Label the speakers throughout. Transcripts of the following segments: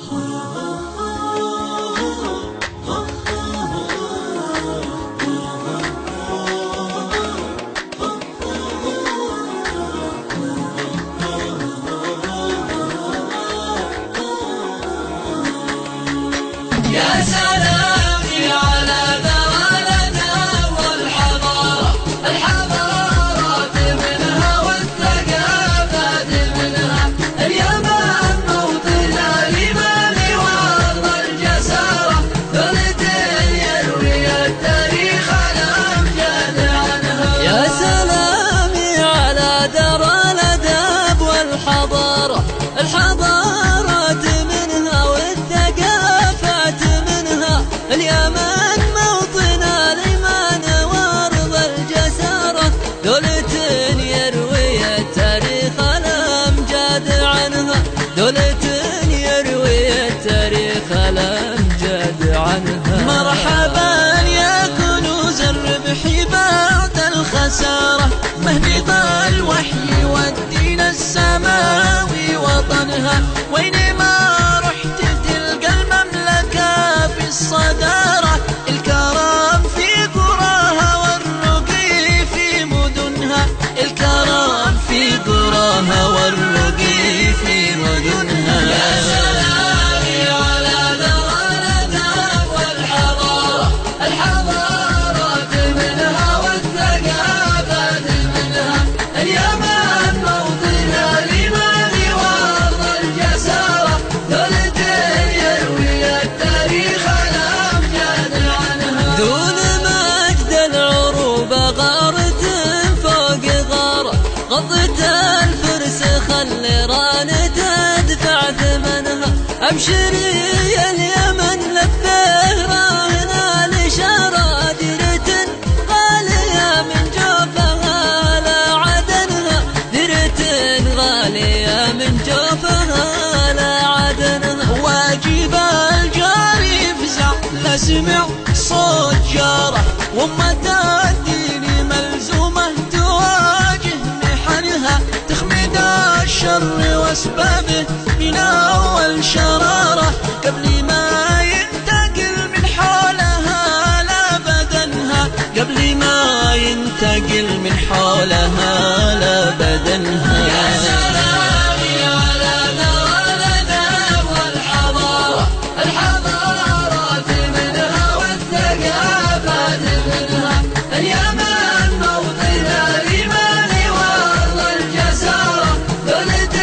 Speaker 1: يا سلامي على ذوالنا والحضارة، الحضارات منها والثقافات منها، اليمن موطن الإيمان وأرض الجسارة، ثلث يروي التاريخ الأمجاد عنها.
Speaker 2: يا سلامي على درى الأدب والحضارة، الحضارات منها والثقافات منها، اليمن موطن الإيمان وأرض الجسارة، دولة يروي التاريخ الأمجاد عنها، دولة يروي التاريخ الأمجاد عنها.
Speaker 1: مرحبا يا كنوز الربح بعد الخسارة، مهبط الوحي والدين السماوي وطنها، وينما رحت تلقى المملكة في الصدارة، الكرم في قراها والرقي في مدنها، الكرم في قراها والرقي في مدنها. يا سلامي على ذوالنا والحضارة، الحضارات منها والثقافات منها، اليمن موطن الإيمان وأرض الجسارة، ثلث يروي التاريخ الأمجاد عنها.
Speaker 2: دون مجد العروبة غارة فوق غارة، غضت الفرس خلي ران تدفع ثمنها، أبشري يا اليمن لبيه راهنا الإشارة، ديرة غالية من جوفها لا عدنها، ديرة غالية من جوفها لا عدنها.
Speaker 1: واجب الجاري فزع لا سمع صوت جاره، وأمة الدين ملزومة تواجه محنها، تخمد الشر واسبابه من أول شرارة، قبل ما ينتقل من حولها لا بدنها، قبل ما ينتقل من حولها لا بدنها. يا سلامي على ذوالنا والحضارة، الحضارات منها والثقافات منها، اليمن موطن الإيمان وأرض الجسارة، ثلث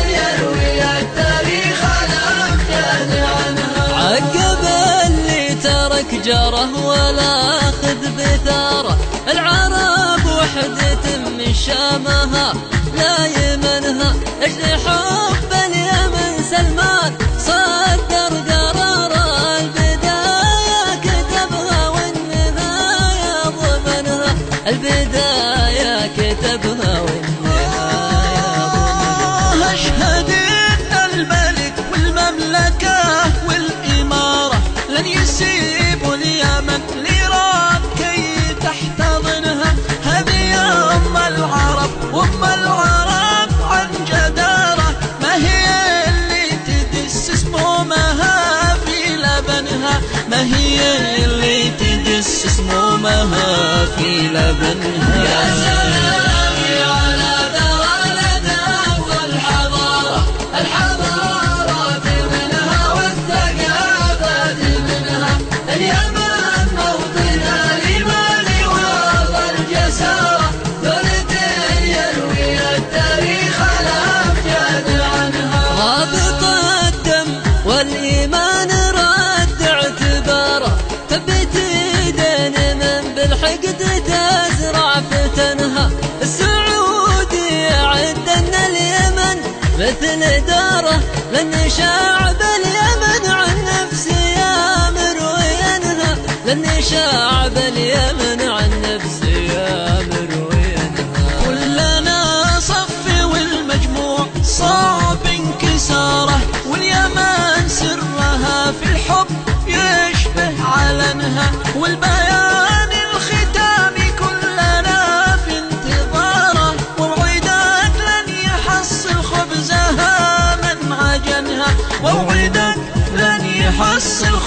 Speaker 1: يروي التاريخ الأمجاد عنها.
Speaker 2: عقب اللي ترك جاره ولا أخذ بثاره، العرب وحدة من شامها لا يمنها، أجل حب اليمن سلمان صدر قراره، البداية كتبها والنهاية ضمنها، البداية كتبها والنهاية ضمنها.
Speaker 1: أشهد أن الملك والمملكة والإمارة لن يسيبوا اليمن لإيران كي تحتضنها، هذه أم العرب وأم العرب عن جدارة، ما هي اللي تدس سمومها في لبنها، ما هي اللي تدس سمومها في لبنها. يا سلامي على ذوالنا والحضارة، الحضارات منها والثقافات منها، اليمن موطن الإيمان وأرض الجسارة، ثلث يروي التاريخ الأمجاد عنها.
Speaker 2: رابط الدم والإيمان رد اعتباره، ثبت ايدين من بالحقد تزرع فتنها، السعودية عدن اليمن مثل داره، لأن شعب اليمن عن نفسه يامر وينهى، لأن شعب اليمن عن نفسه يامر وينهى.
Speaker 1: كلنا صف والمجموع صعب انكساره، واليمن سرها في الحب يشبه علنها، والبيان الختامي كلنا في انتظاره، ووعدك لن يحصل خبزها من عجنها، ووعدك الصلح